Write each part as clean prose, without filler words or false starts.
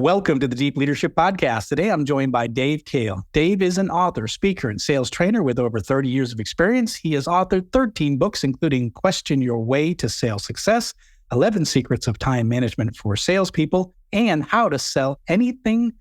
Welcome to the Deep Leadership Podcast. Today, I'm joined by Dave Kahle. Dave is an author, speaker, and sales trainer with over 30 years of experience. He has authored 13 books, including Question Your Way to Sales Success, 11 Secrets of Time Management for Salespeople, and How to Sell Anything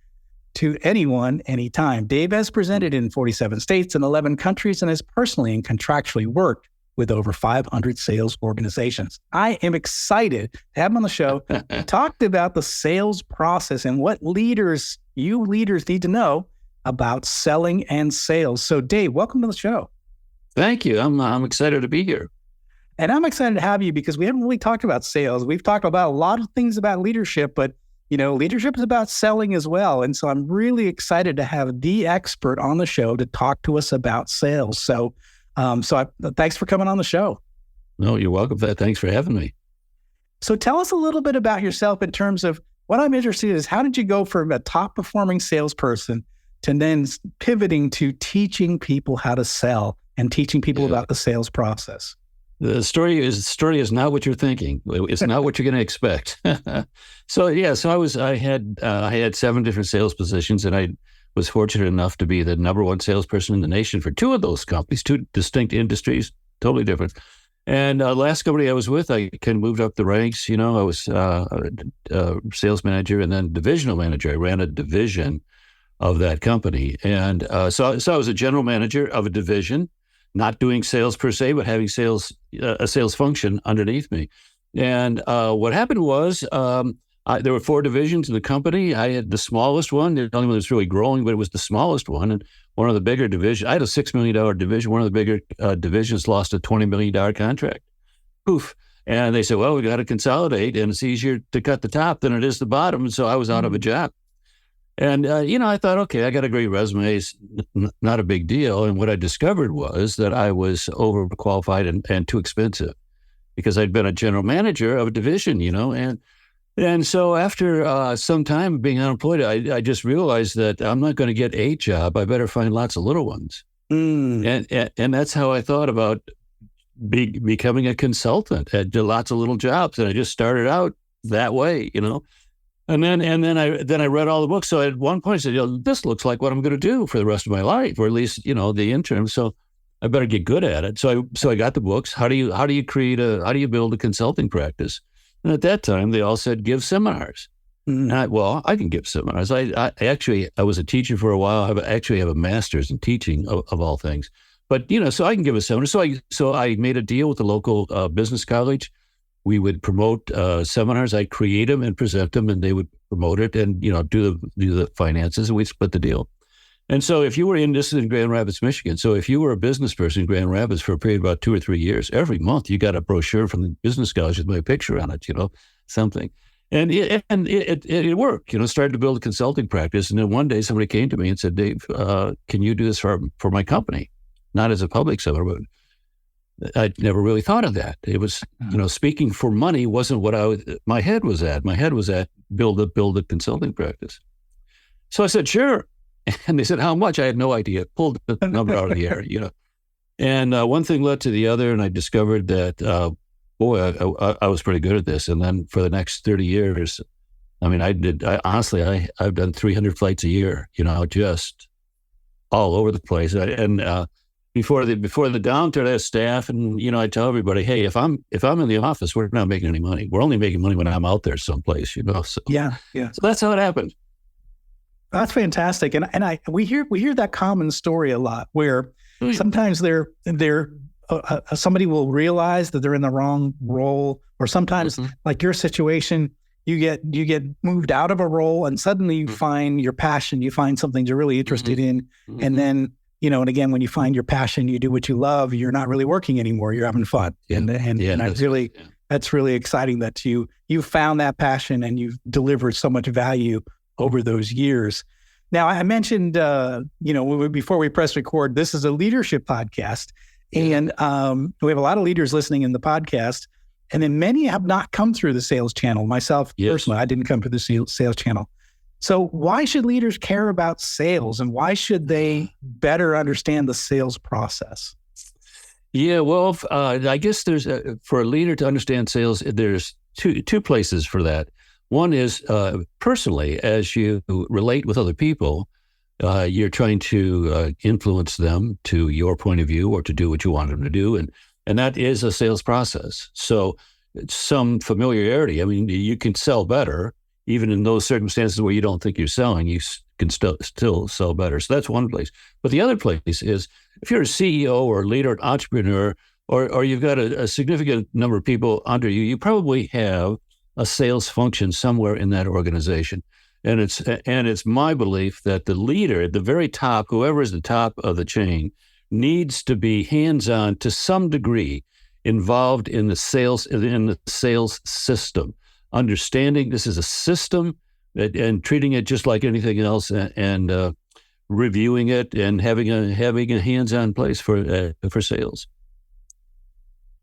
to Anyone, Anytime. Dave has presented in 47 states and 11 countries and has personally and contractually worked with over 500 sales organizations. I am excited to have him on the show. We talked about the sales process and what you leaders need to know about selling and sales. So Dave, welcome to the show. Thank you. I'm excited to be here. And I'm excited to have you because we haven't really talked about sales. We've talked about a lot of things about leadership, but leadership is about selling as well. And so I'm really excited to have the expert on the show to talk to us about sales. So thanks for coming on the show. No, you're welcome. Thanks for having me. So tell us a little bit about yourself in terms of what I'm interested in is how did you go from a top performing salesperson to then pivoting to teaching people how to sell and teaching people about the sales process? The story is not what you're thinking. It's not what you're going to expect. I had 7 different sales positions, and I was fortunate enough to be the number one salesperson in the nation for 2 of those companies, 2 distinct industries, totally different. And last company I was with, I kind of moved up the ranks. I was sales manager and then divisional manager. I ran a division of that company, and so I was a general manager of a division, not doing sales per se, but having a sales function underneath me. And what happened was there were 4 divisions in the company. I had the smallest one. The only one that was really growing, but it was the smallest one. And one of the bigger divisions, I had a $6 million division. One of the bigger divisions lost a $20 million contract. Poof. And they said, well, we got to consolidate, and it's easier to cut the top than it is the bottom. And so I was out of a job. And, I thought, okay, I got a great resume. It's not a big deal. And what I discovered was that I was overqualified and too expensive because I'd been a general manager of a division, And so after some time being unemployed, I just realized that I'm not going to get a job. I better find lots of little ones. And that's how I thought about becoming a consultant. I did lots of little jobs, and I just started out that way, And then I read all the books. So at one point I said, this looks like what I'm going to do for the rest of my life, or at least, the interim. So I better get good at it. So I got the books. How do you build a consulting practice? And at that time, they all said, give seminars. And I can give seminars. I was a teacher for a while. I actually have a master's in teaching of all things. But, so I can give a seminar. So I made a deal with the local business college. We would promote seminars. I'd create them and present them, and they would promote it and, do the finances, and we'd split the deal. And so this is in Grand Rapids, Michigan. So if you were a business person in Grand Rapids for a period of about 2 or 3 years, every month you got a brochure from the business college with my picture on it, something. And it worked, started to build a consulting practice. And then one day somebody came to me and said, Dave, can you do this for my company? Not as a public seminar, but I'd never really thought of that. It was, speaking for money wasn't what my head was at. My head was at build a consulting practice. So I said, sure. And they said, how much? I had no idea. Pulled the number out of the air, And one thing led to the other, and I discovered that, I was pretty good at this. And then for the next 30 years, I've done 300 flights a year, just all over the place. Before the downturn, I had staff, and I tell everybody, hey, if I'm in the office, we're not making any money. We're only making money when I'm out there someplace, So yeah. So that's how it happened. That's fantastic, and we hear that common story a lot, where sometimes somebody will realize that they're in the wrong role, or sometimes like your situation, you get moved out of a role, and suddenly you find your passion, you find something you're really interested in, and then and again, when you find your passion, you do what you love, you're not really working anymore, you're having fun, that's really exciting that you found that passion and you've delivered so much value over those years. Now, I mentioned, before we press record, this is a leadership podcast, and we have a lot of leaders listening in the podcast, and then many have not come through the sales channel. Myself, personally, I didn't come through the sales channel. So why should leaders care about sales, and why should they better understand the sales process? Yeah, well, I guess there's for a leader to understand sales, there's two places for that. One is personally, as you relate with other people, you're trying to influence them to your point of view or to do what you want them to do. And that is a sales process. So some familiarity. I mean, you can sell better, even in those circumstances where you don't think you're selling, you can still sell better. So that's one place. But the other place is if you're a CEO or a leader, an entrepreneur, or you've got a significant number of people under you, you probably have a sales function somewhere in that organization. And it's my belief that the leader at the very top, whoever is the top of the chain, needs to be hands-on to some degree, involved in the sales system, understanding this is a system and treating it just like anything else, and reviewing it and having a hands-on place for sales.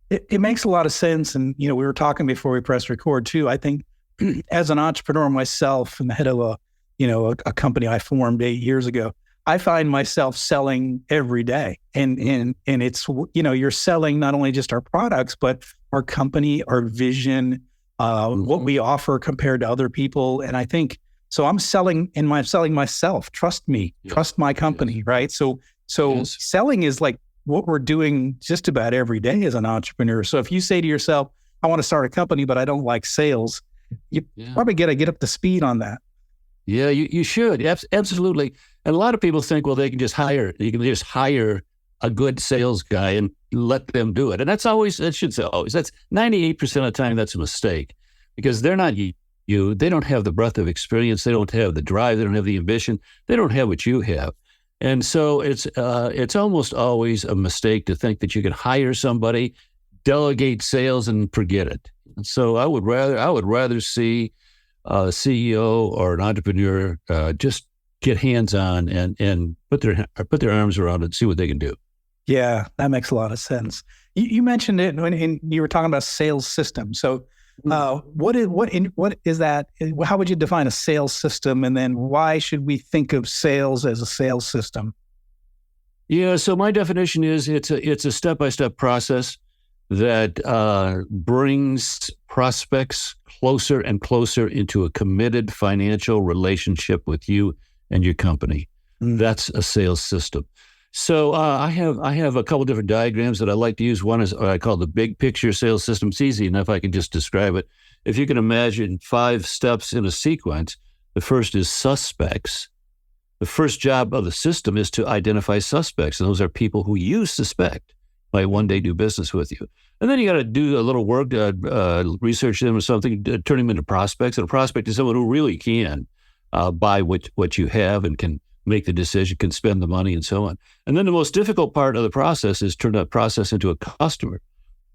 It makes a lot of sense. And, we were talking before we pressed record too. I think as an entrepreneur myself and the head of a company I formed 8 years ago, I find myself selling every day. And it's, you're selling not only just our products, but our company, our vision, what we offer compared to other people. And I think, so I'm selling myself. Trust me, trust my company, right? So selling is like what we're doing just about every day as an entrepreneur. So if you say to yourself, I want to start a company, but I don't like sales, you probably got to get up to speed on that. Yeah, you should. Absolutely. And a lot of people think, well, you can just hire a good sales guy and let them do it. And that's 98% of the time, that's a mistake, because they're not you. They don't have the breadth of experience. They don't have the drive. They don't have the ambition. They don't have what you have. And so it's almost always a mistake to think that you can hire somebody, delegate sales, and forget it. So I would rather see a CEO or an entrepreneur just get hands-on and put their arms around it and see what they can do. Yeah, that makes a lot of sense. You mentioned it when you were talking about sales system. So what is that? How would you define a sales system? And then why should we think of sales as a sales system? Yeah, so my definition is it's a step-by-step process that brings prospects closer and closer into a committed financial relationship with you and your company. That's a sales system. So I have a couple different diagrams that I like to use. One is what I call the big picture sales system. It's easy enough I can just describe it. If you can imagine 5 steps in a sequence, the first is suspects. The first job of the system is to identify suspects. And those are people who you suspect might one day do business with you. And then you got to do a little work, research them or something, turn them into prospects. And a prospect is someone who really can buy what you have and can make the decision, can spend the money, and so on. And then the most difficult part of the process is turn that process into a customer.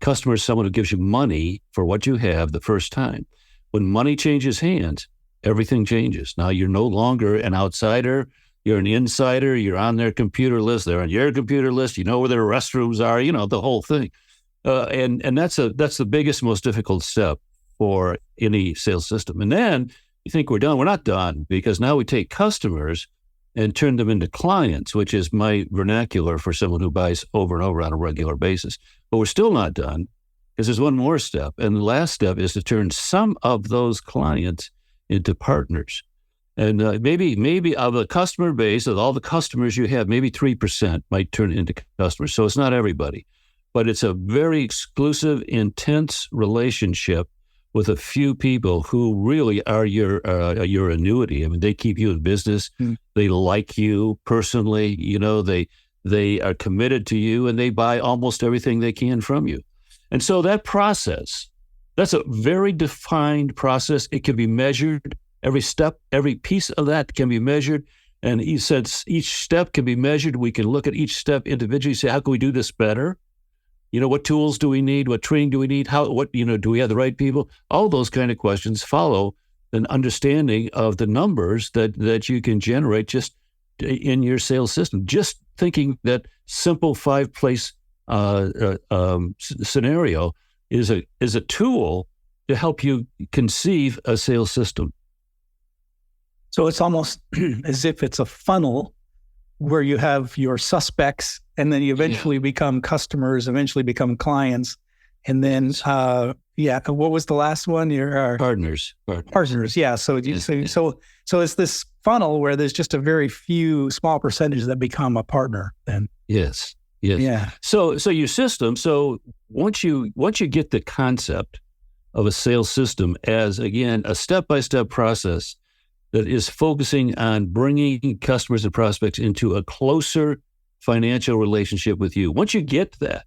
Customer is someone who gives you money for what you have the first time. When money changes hands, everything changes. Now you're no longer an outsider. You're an insider. You're on their computer list. They're on your computer list. You know where their restrooms are. You know the whole thing. And that's the biggest, most difficult step for any sales system. And then you think we're done. We're not done, because now we take customers and turn them into clients, which is my vernacular for someone who buys over and over on a regular basis. But we're still not done, because there's one more step. And the last step is to turn some of those clients into partners. And maybe of the customer base, of all the customers you have, maybe 3% might turn into customers. So it's not everybody, but it's a very exclusive, intense relationship with a few people who really are your annuity. I mean, they keep you in business. They like you personally. You know, they are committed to you, and they buy almost everything they can from you. And so that process, that's a very defined process. It can be measured. Every step, every piece of that can be measured. And since each step can be measured, we can look at each step individually, say, how can we do this better? You know, what tools do we need? What training do we need? Do we have the right people? All those kind of questions follow an understanding of the numbers that you can generate just in your sales system. Just thinking that simple 5-place scenario is a tool to help you conceive a sales system. So it's almost as if it's a funnel where you have your suspects, and then you eventually become customers, eventually become clients. And then, what was the last one? Your Partners. partners. Yeah. So it's this funnel where there's just a very few small percentage that become a partner then. Yes. Yeah. So your system. So once you get the concept of a sales system as, again, a step-by-step process that is focusing on bringing customers and prospects into a closer financial relationship with you. Once you get that,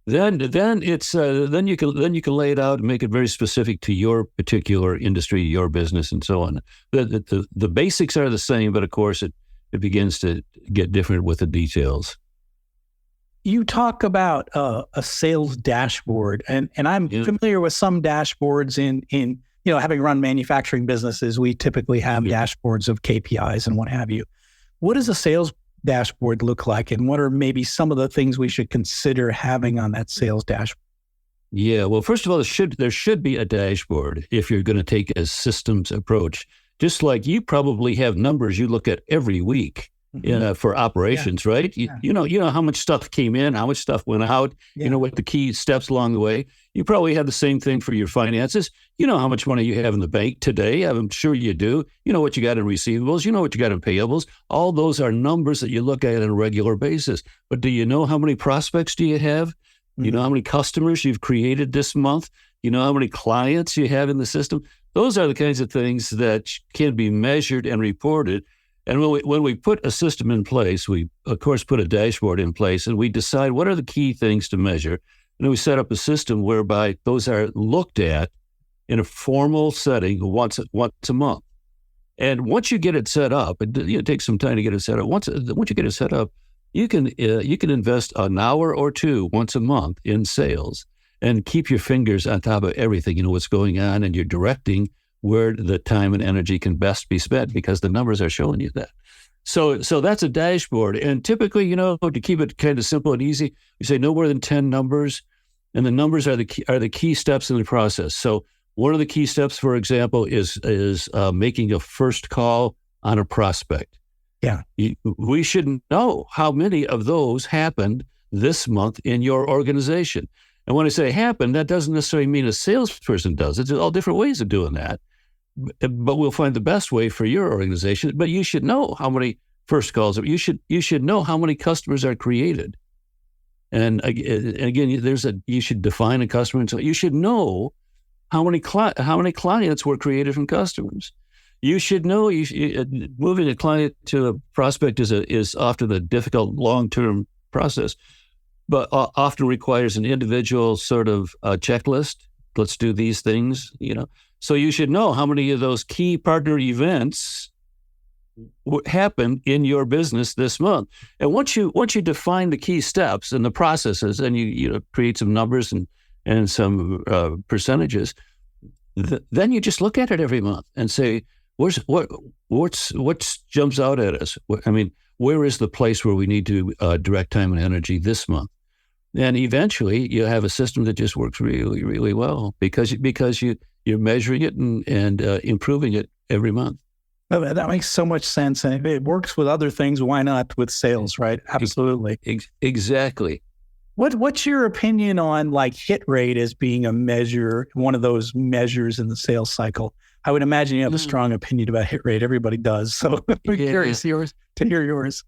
then you can lay it out and make it very specific to your particular industry, your business, and so on. The basics are the same, but of course it begins to get different with the details. You talk about a sales dashboard, and I'm familiar with some dashboards in having run manufacturing businesses. We typically have dashboards of KPIs and what have you. What does a sales dashboard look like, and what are maybe some of the things we should consider having on that sales dashboard? Yeah, well, first of all, there should be a dashboard if you're going to take a systems approach. Just like you probably have numbers you look at every week. For operations, right? You know how much stuff came in, how much stuff went out, you know what the key steps along the way. You probably have the same thing for your finances. You know how much money you have in the bank today. I'm sure you do. You know what you got in receivables. You know what you got in payables. All those are numbers that you look at on a regular basis. But do you know how many prospects do you have? You know how many customers you've created this month? You know how many clients you have in the system? Those are the kinds of things that can be measured and reported. And when we put a system in place, we, of course, put a dashboard in place, and we decide what are the key things to measure. And then we set up a system whereby those are looked at in a formal setting once a month. And once you get it set up, it takes some time to get it set up. Once you get it set up, you can invest an hour or two once a month in sales and keep your fingers on top of everything. You know what's going on, and you're directing where the time and energy can best be spent because the numbers are showing you that. So that's a dashboard. And typically, to keep it kind of simple and easy, you say no more than 10 numbers, and the numbers are the key steps in the process. So one of the key steps, for example, is making a first call on a prospect. Yeah. We should know how many of those happened this month in your organization. And when I say happen, that doesn't necessarily mean a salesperson does it. There's all different ways of doing that. But we'll find the best way for your organization. But you should know how many first calls. You should know how many customers are created. And again, you should define a customer. So you should know how many clients were created from customers. You should know moving a client to a prospect is often a difficult long-term process, but often requires an individual sort of checklist. Let's do these things, So you should know how many of those key partner events happened in your business this month. And once you define the key steps and the processes, and you create some numbers and some percentages, then you just look at it every month and say, what jumps out at us? Where is the place where we need to direct time and energy this month? And eventually, you have a system that just works really, really well because you're measuring it and improving it every month. Oh, that makes so much sense. And if it works with other things, why not with sales, right? Absolutely. Exactly. What's your opinion on hit rate as being a measure, one of those measures in the sales cycle? I would imagine you have a strong opinion about hit rate. Everybody does. So I'm curious to hear yours.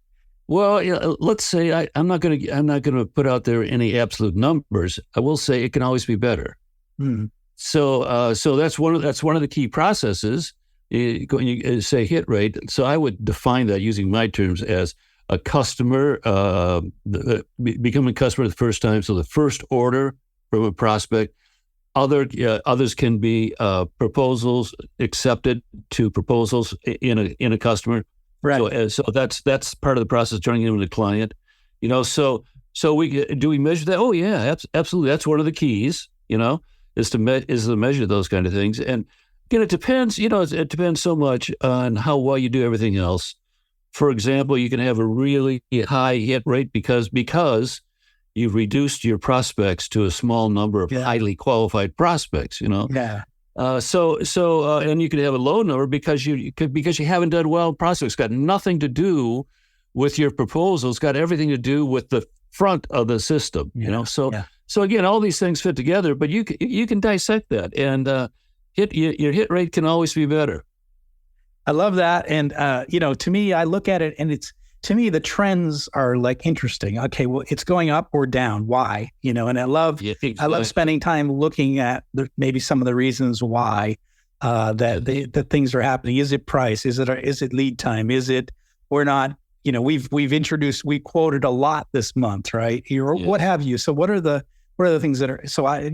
Well, let's say I'm not going to put out there any absolute numbers. I will say it can always be better. So that's one of the key processes. When you say hit rate, so I would define that using my terms as a customer becoming a customer the first time. So the first order from a prospect. Others can be proposals accepted to proposals in a customer. Right. So that's part of the process, turning it into a client. So we measure that? Oh yeah, absolutely. That's one of the keys. Is to measure those kind of things. And again, it depends. It depends so much on how well you do everything else. For example, you can have a really high hit rate because you've reduced your prospects to a small number of highly qualified prospects. Yeah. And you could have a low number because you haven't done well in prospects. It's got nothing to do with your proposals. It's got everything to do with the front of the system. So again, all these things fit together, but you can dissect that, and your hit rate can always be better. I love that. And, to me, I look at it and to me, the trends are like interesting. Okay, well, it's going up or down. Why? And I love spending time looking at maybe some of the reasons why that things are happening. Is it price? Is it lead time? Is it we're not? We quoted a lot this month, right? What have you? So what are the things that are? So I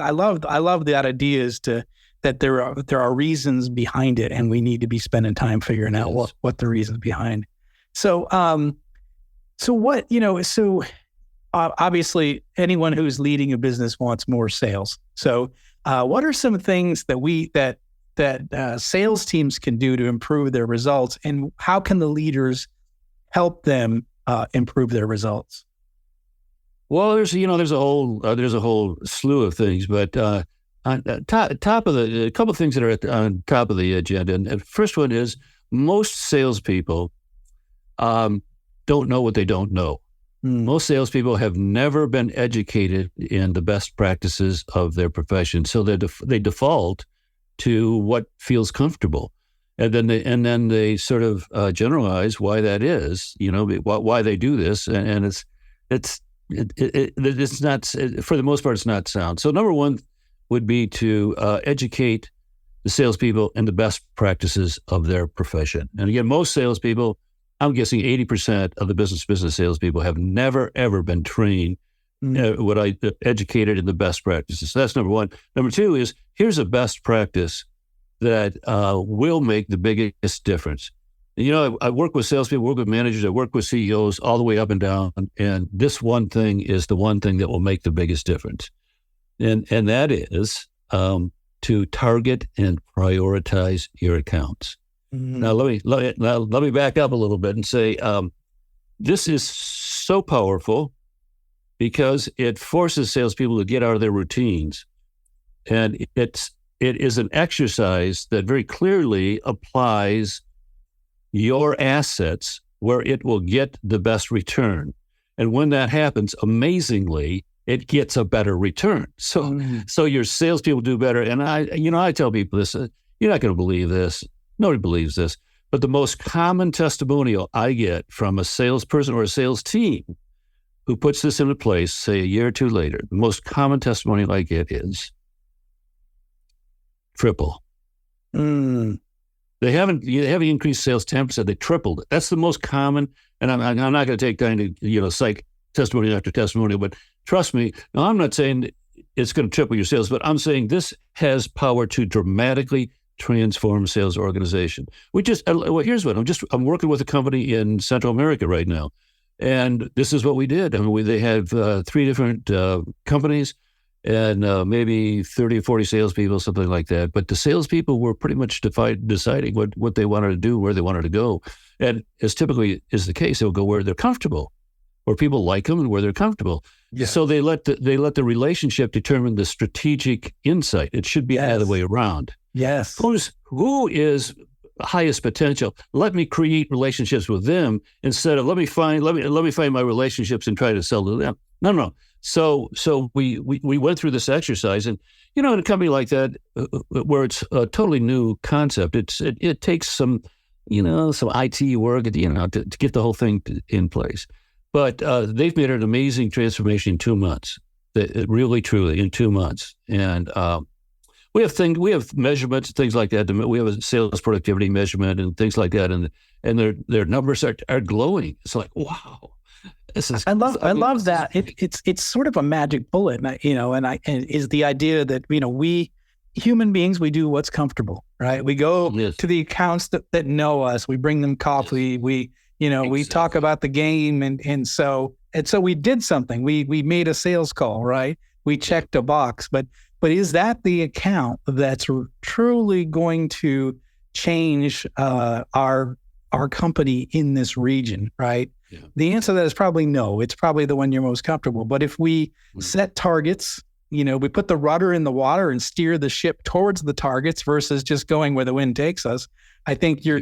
love that idea is that there are reasons behind it, and we need to be spending time figuring out what the reasons behind. So, obviously anyone who's leading a business wants more sales. So, what are some things that sales teams can do to improve their results, and how can the leaders help them improve their results? Well, there's a whole slew of things, but on top of a couple of things that are on top of the agenda. And the first one is most salespeople don't know what they don't know. Most salespeople have never been educated in the best practices of their profession, so they default to what feels comfortable, and then they sort of generalize why that is. Why they do this, and it's not, for the most part, it's not sound. So number one would be to educate the salespeople in the best practices of their profession. And again, most salespeople, I'm guessing 80% of the business salespeople have never, ever been trained, educated in the best practices. So that's number one. Number two is, here's a best practice that will make the biggest difference. I work with salespeople, work with managers, I work with CEOs all the way up and down, and this one thing is the one thing that will make the biggest difference. And that is to target and prioritize your accounts. Now, let me back up a little bit and say this is so powerful because it forces salespeople to get out of their routines, and it is an exercise that very clearly applies your assets where it will get the best return. And when that happens, amazingly, it gets a better return. So your salespeople do better. And I tell people this, you're not going to believe this. Nobody believes this. But the most common testimonial I get from a salesperson or a sales team who puts this into place, say a year or two later, the most common testimonial I get is triple. They haven't increased sales 10%, they tripled it. That's the most common. And I'm not going to take time to, cite testimonial after testimonial, but trust me, now I'm not saying it's going to triple your sales, but I'm saying this has power to dramatically transform sales organization. Here's what, I'm working with a company in Central America right now. And this is what we did. They have 3 different companies and maybe 30 or 40 salespeople, something like that. But the salespeople were pretty much deciding what they wanted to do, where they wanted to go. And as typically is the case, they'll go where they're comfortable, where people like them and where they're comfortable. Yeah. So they let the relationship determine the strategic insight. It should be the other way around. Yes. Who is highest potential? Let me create relationships with them instead of let me find my relationships and try to sell to them. No. So we went through this exercise, and in a company like that where it's a totally new concept, it takes some IT work to get the whole thing in place. But they've made an amazing transformation in 2 months. Really, truly, in 2 months. And we have measurements, things like that. We have a sales productivity measurement and things like that, and their numbers are glowing. It's like, wow. I love that. It's sort of a magic bullet, and is the idea that we human beings, we do what's comfortable, right? We go to the accounts that know us. We bring them coffee. We we talk about the game, and so we did something. We made a sales call, right? We checked a box, but is that the account that's truly going to change our company in this region, right? Yeah. The answer to that is probably no. It's probably the one you're most comfortable. But if we set targets, we put the rudder in the water and steer the ship towards the targets versus just going where the wind takes us, I think you're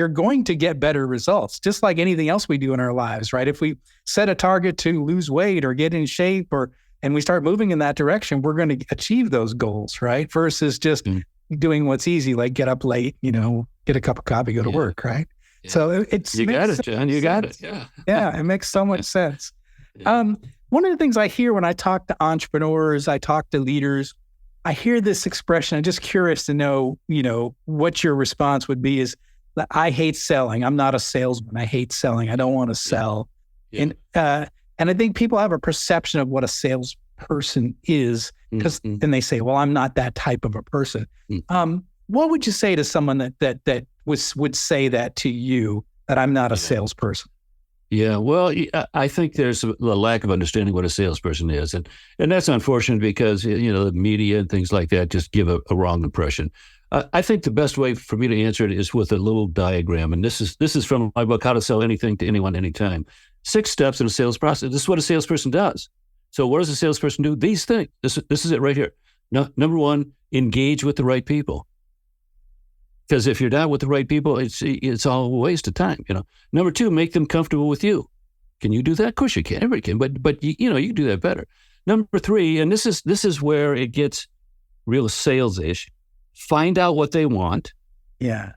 going to get better results, just like anything else we do in our lives, right? If we set a target to lose weight or get in shape or and we start moving in that direction, we're going to achieve those goals, right? Versus just doing what's easy, like get up late, get a cup of coffee, go to work, right? Yeah. So you got it, John. You got it. Yeah. Yeah, it makes so much sense. Yeah. One of the things I hear when I talk to entrepreneurs, I talk to leaders, I hear this expression. I'm just curious to know, what your response would be is that I hate selling. I'm not a salesman. I hate selling. I don't want to sell. Yeah. And I think people have a perception of what a salesperson is because then they say, well, I'm not that type of a person. What would you say to someone that would say that to you, that I'm not a salesperson? Yeah, well, I think there's a lack of understanding what a salesperson is. And that's unfortunate because, the media and things like that just give a wrong impression. I think the best way for me to answer it is with a little diagram. And this is from my book, How to Sell Anything to Anyone, Anytime. 6 steps in a sales process. This is what a salesperson does. So what does a salesperson do? These things. This is it right here. Number 1, engage with the right people. Because if you're not with the right people, it's all a waste of time. Number 2, make them comfortable with you. Can you do that? Of course you can. Everybody can. But you can do that better. Number 3, and this is where it gets real sales-ish. Find out what they want. Yeah.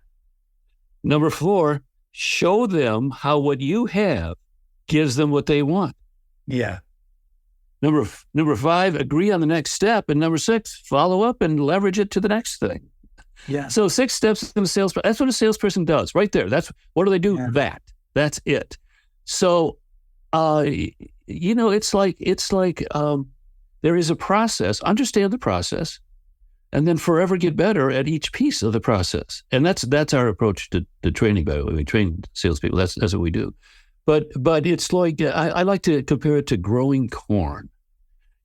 Number 4, show them how what you have gives them what they want. Yeah. Number 5, agree on the next step. And number 6, follow up and leverage it to the next thing. Yeah. So 6 steps in a sales. That's what a salesperson does right there. What do they do? Yeah. That's it. So, it's like there is a process. Understand the process, and then forever get better at each piece of the process. And that's our approach to training. By the way, we train salespeople. That's what we do. But it's like I like to compare it to growing corn.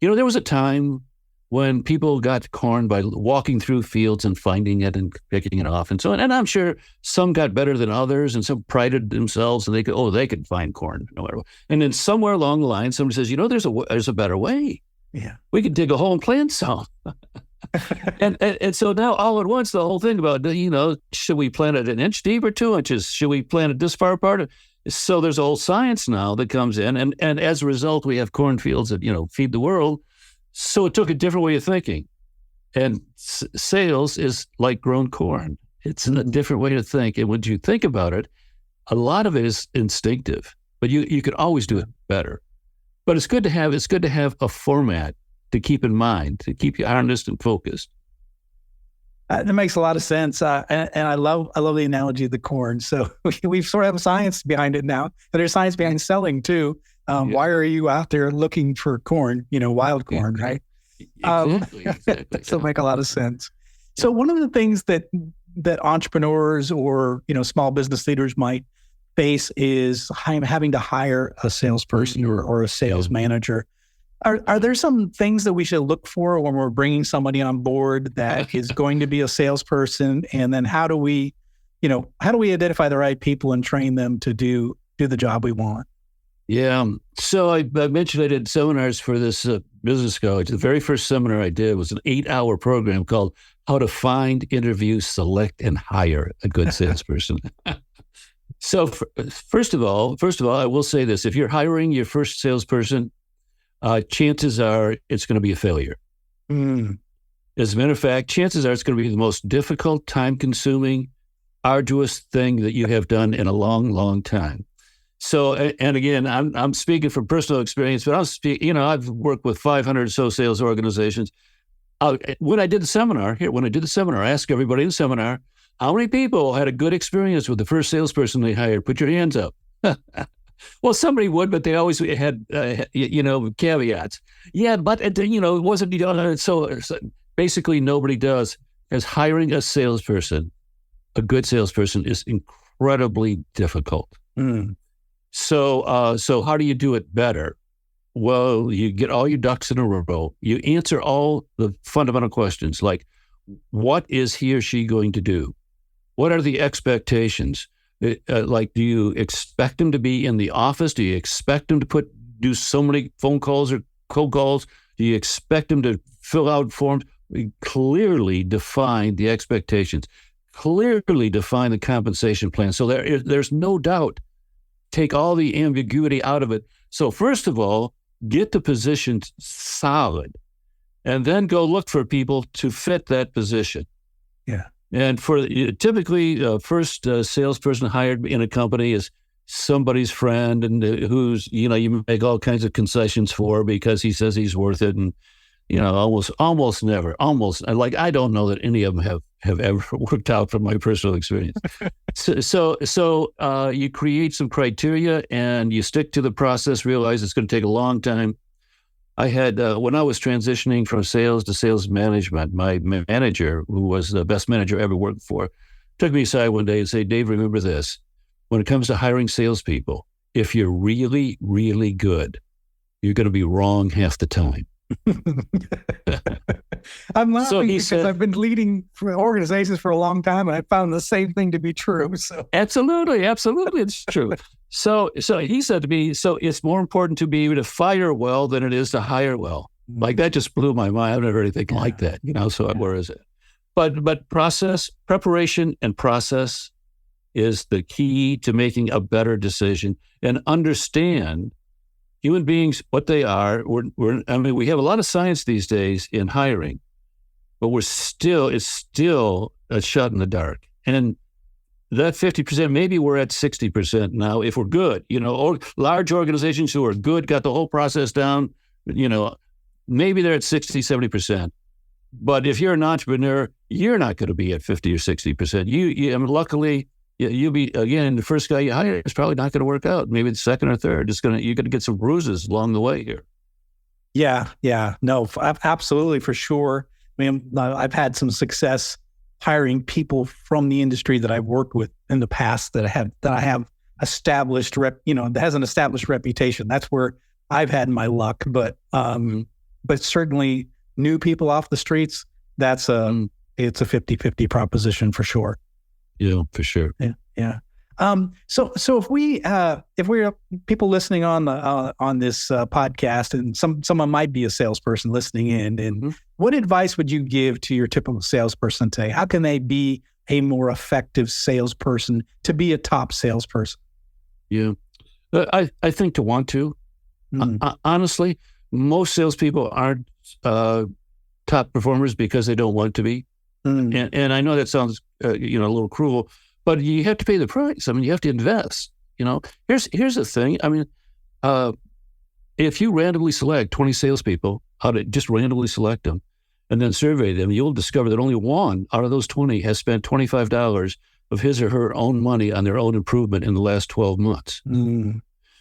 There was a time when people got corn by walking through fields and finding it and picking it off and so on. And I'm sure some got better than others and some prided themselves and they could find corn no matter what. And then somewhere along the line, somebody says, there's a better way. Yeah. We could dig a hole and plant some. and so now all at once, the whole thing about, should we plant it 1 inch deep or 2 inches? Should we plant it this far apart? So there's a whole science now that comes in. And as a result, we have cornfields that, feed the world. So it took a different way of thinking. And sales is like grown corn. It's a different way to think. And when you think about it, a lot of it is instinctive, but you could always do it better. But it's good to have a format to keep in mind, to keep you honest and focused. That makes a lot of sense. And I love the analogy of the corn. So we sort of have science behind it now. But there's science behind selling too. Why are you out there looking for corn, wild corn, right? Exactly. So make a lot of sense. So one of the things that entrepreneurs or, small business leaders might face is having to hire a salesperson or a sales manager. Are there some things that we should look for when we're bringing somebody on board that is going to be a salesperson? And then how do we identify the right people and train them to do the job we want? Yeah. So I mentioned I did seminars for this business college. The very first seminar I did was an 8-hour program called How to Find, Interview, Select, and Hire a Good Salesperson. So first of all, I will say this. If you're hiring your first salesperson, chances are it's going to be a failure. As a matter of fact, chances are it's going to be the most difficult, time-consuming, arduous thing that you have done in a long, long time. So, and again, I'm speaking from personal experience, but I've worked with 500 or so sales organizations. When I did the seminar, I asked everybody in the seminar, how many people had a good experience with the first salesperson they hired? Put your hands up. Well, somebody would, but they always had, caveats. Yeah, but, it wasn't, so basically nobody does. As hiring a salesperson, a good salesperson is incredibly difficult. So how do you do it better? Well, you get all your ducks in a row. You answer all the fundamental questions like, what is he or she going to do? What are the expectations? Do you expect him to be in the office? Do you expect him to do so many phone calls or cold calls? Do you expect him to fill out forms? Clearly define the expectations. Clearly define the compensation plan. So there's no doubt. Take all the ambiguity out of it. So first of all, get the position solid, and then go look for people to fit that position. Yeah. And for typically, first salesperson hired in a company is somebody's friend, and who's, you make all kinds of concessions for because he says he's worth it. And, almost never, like, I don't know that any of them have ever worked out from my personal experience. So you create some criteria and you stick to the process, realize it's going to take a long time. I had, when I was transitioning from sales to sales management, my manager, who was the best manager I ever worked for, took me aside one day and said, "Dave, remember this. When it comes to hiring salespeople, if you're really, really good, you're going to be wrong half the time." I'm laughing because I've been leading for organizations for a long time, and I found the same thing to be true. So absolutely, it's true. So he said to me, "So it's more important to be able to fire well than it is to hire well." Like, that just blew my mind. I've never heard anything like that. So where is it? But preparation and process is the key to making a better decision, and understand human beings, what they are. We have a lot of science these days in hiring, but it's still a shot in the dark. And that 50%, maybe we're at 60% now if we're good. Or large organizations who are good, got the whole process down, maybe they're at 60, 70%. But if you're an entrepreneur, you're not going to be at 50 or 60%. Luckily, you'll be, again, the first guy you hire is probably not going to work out. Maybe the second or third. You're going to get some bruises along the way here. Yeah. No, absolutely, for sure. I've had some success hiring people from the industry that I've worked with in the past that I have established that has an established reputation. That's where I've had my luck. But certainly new people off the streets, it's a 50-50 proposition for sure. Yeah, for sure. Yeah. So if we're people listening on this podcast, and someone might be a salesperson listening in, and what advice would you give to your typical salesperson today? How can they be a more effective salesperson, to be a top salesperson? Yeah, I think to want to. Honestly, most salespeople aren't top performers because they don't want to be. And I know that sounds a little cruel, but you have to pay the price. You have to invest. Here's the thing. If you randomly select 20 salespeople, just randomly select them, and then survey them, you'll discover that only one out of those 20 has spent $25 of his or her own money on their own improvement in the last 12 months.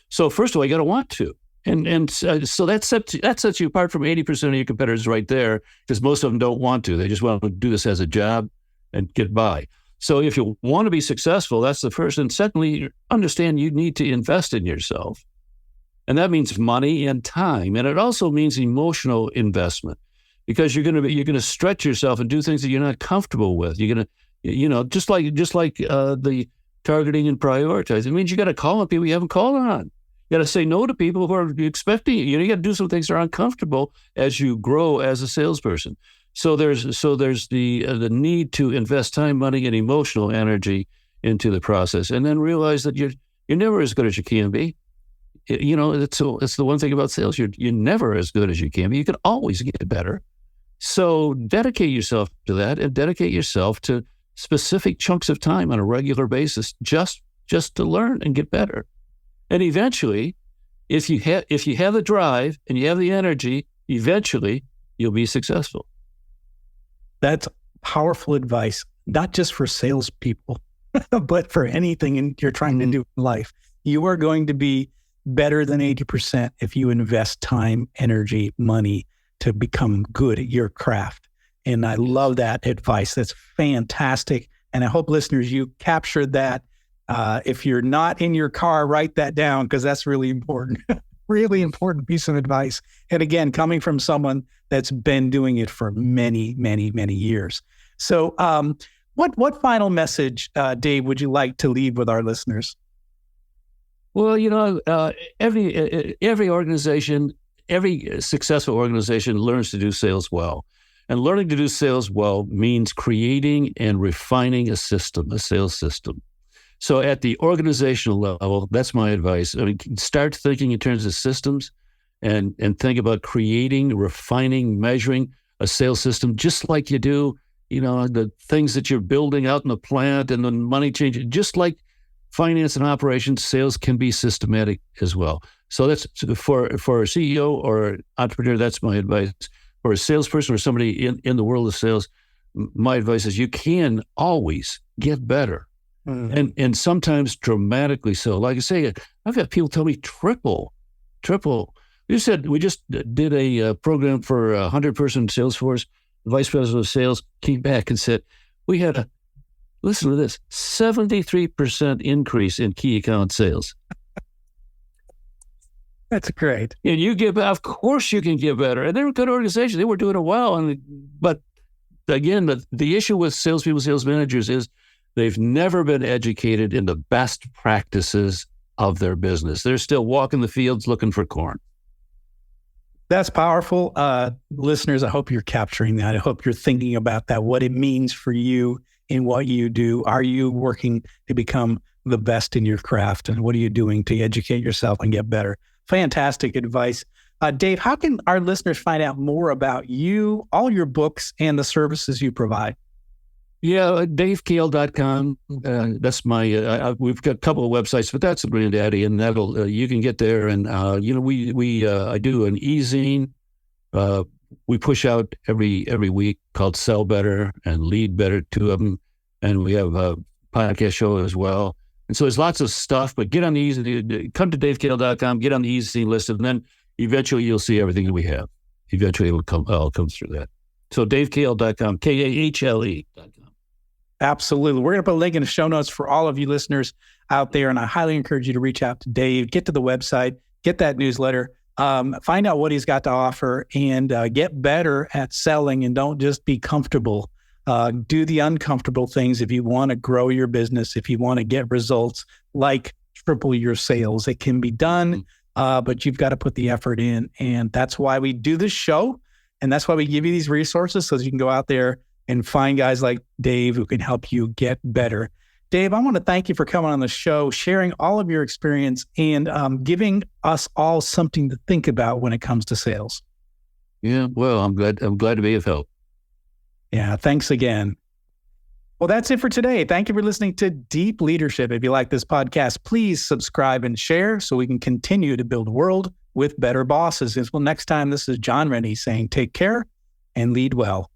So first of all, you got to want to. And so that sets you apart from 80% of your competitors right there, because most of them don't want to. They just want to do this as a job and get by. So if you want to be successful, that's the first. And secondly, understand you need to invest in yourself. And that means money and time. And it also means emotional investment, because you're going to stretch yourself and do things that you're not comfortable with. You're going to, just like the targeting and prioritizing. It means you got to call on people you haven't called on. You got to say no to people who are expecting you. You got to do some things that are uncomfortable as you grow as a salesperson. So there's the need to invest time, money, and emotional energy into the process, and then realize that you're never as good as you can be. It's the one thing about sales. You're never as good as you can be. You can always get better. So dedicate yourself to that, and dedicate yourself to specific chunks of time on a regular basis, just to learn and get better. And eventually, if you have the drive and you have the energy, eventually you'll be successful. That's powerful advice, not just for salespeople, but for anything you're trying to do in life. You are going to be better than 80% if you invest time, energy, money to become good at your craft. And I love that advice. That's fantastic. And I hope listeners, you captured that. If you're not in your car, write that down, because that's really important. Really important piece of advice. And again, coming from someone that's been doing it for many, many, many years. So what final message, Dave, would you like to leave with our listeners? Well, every organization, every successful organization learns to do sales well. And learning to do sales well means creating and refining a sales system. So at the organizational level, that's my advice. Start thinking in terms of systems and think about creating, refining, measuring a sales system, just like you do, the things that you're building out in the plant and the money changing, just like finance and operations, sales can be systematic as well. So that's for a CEO or entrepreneur, that's my advice. For a salesperson or somebody in the world of sales, my advice is you can always get better. And sometimes dramatically so. Like I say, I've had people tell me triple. We just did a program for a 100-person sales force. The vice president of sales came back and said, we had listen to this, 73% increase in key account sales. That's great. And of course you can get better. And they're a good organization. They were doing it well. But again, the issue with salespeople, sales managers is they've never been educated in the best practices of their business. They're still walking the fields looking for corn. That's powerful. Listeners, I hope you're capturing that. I hope you're thinking about that, what it means for you in what you do. Are you working to become the best in your craft? And what are you doing to educate yourself and get better? Fantastic advice. Dave, how can our listeners find out more about you, all your books, and the services you provide? Yeah, davekahle.com. That's my, we've got a couple of websites, but that's the granddaddy, and that'll, you can get there. And, I do an e-zine. We push out every week called Sell Better and Lead Better, two of them. And we have a podcast show as well. And so there's lots of stuff, but get on the come to davekahle.com, get on the e-zine list, and then eventually you'll see everything that we have. Eventually it'll come through that. So davekahle.com, KAHLE.com. Absolutely. We're going to put a link in the show notes for all of you listeners out there. And I highly encourage you to reach out to Dave, get to the website, get that newsletter, find out what he's got to offer, and get better at selling, and don't just be comfortable. Do the uncomfortable things if you want to grow your business, if you want to get results like triple your sales. It can be done, but you've got to put the effort in. And that's why we do this show. And that's why we give you these resources, so that you can go out there and find guys like Dave who can help you get better. Dave, I want to thank you for coming on the show, sharing all of your experience, and giving us all something to think about when it comes to sales. Yeah, well, I'm glad to be of help. Yeah, thanks again. Well, that's it for today. Thank you for listening to Deep Leadership. If you like this podcast, please subscribe and share so we can continue to build a world with better bosses. Until next time, this is John Rennie saying take care and lead well.